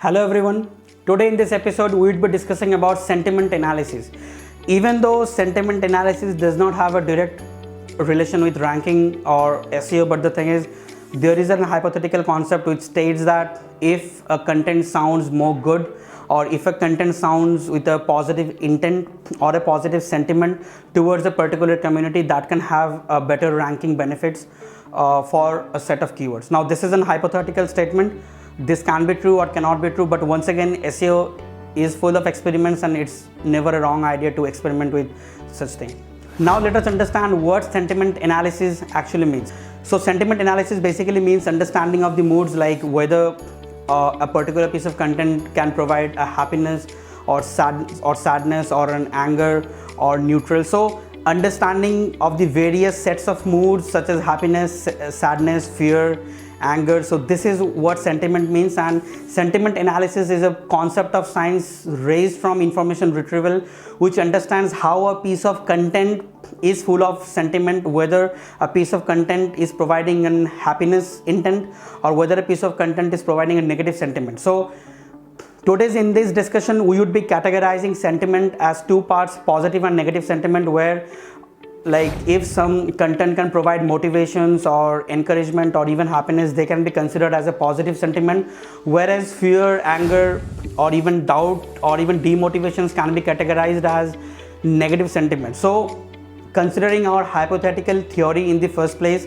Hello everyone. Today in this episode we will be discussing about sentiment analysis. Even though sentiment analysis does not have a direct relation with ranking or SEO, but the thing is there is a hypothetical concept which states that if a content sounds more good, or if a content sounds with a positive intent or a positive sentiment towards a particular community, that can have a better ranking benefits for a set of keywords. Now this is an hypothetical statement. This can be true or cannot be true, but once again SEO is full of experiments and it's never a wrong idea to experiment with such thing. Now let us understand what sentiment analysis actually means. So sentiment analysis basically means understanding of the moods, like whether a particular piece of content can provide a happiness or sadness or an anger or neutral. So understanding of the various sets of moods such as happiness, sadness, fear, anger. So this is what sentiment means, and sentiment analysis is a concept of science raised from information retrieval, which understands how a piece of content is full of sentiment, whether a piece of content is providing an happiness intent or whether a piece of content is providing a negative sentiment. So today's in this discussion we would be categorizing sentiment as two parts, positive and negative sentiment, where like if some content can provide motivations or encouragement or even happiness, they can be considered as a positive sentiment, whereas fear, anger or even doubt or even demotivations can be categorized as negative sentiment. So considering our hypothetical theory in the first place,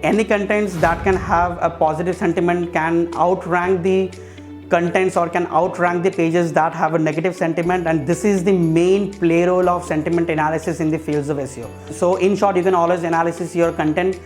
any contents that can have a positive sentiment can outrank the contents or can outrank the pages that have a negative sentiment, and this is the main play role of sentiment analysis in the fields of SEO. So in short, you can always analyze your content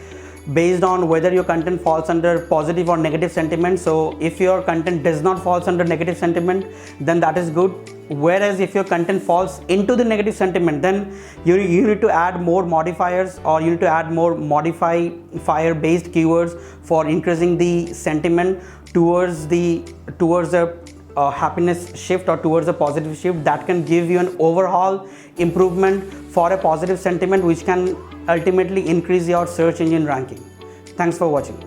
based on whether your content falls under positive or negative sentiment. So if your content does not falls under negative sentiment, then that is good, whereas if your content falls into the negative sentiment, then you need to add more modifiers, or you need to add more modifier based keywords for increasing the sentiment towards a happiness shift or towards a positive shift that can give you an overall improvement for a positive sentiment, which can ultimately increase your search engine ranking. Thanks for watching.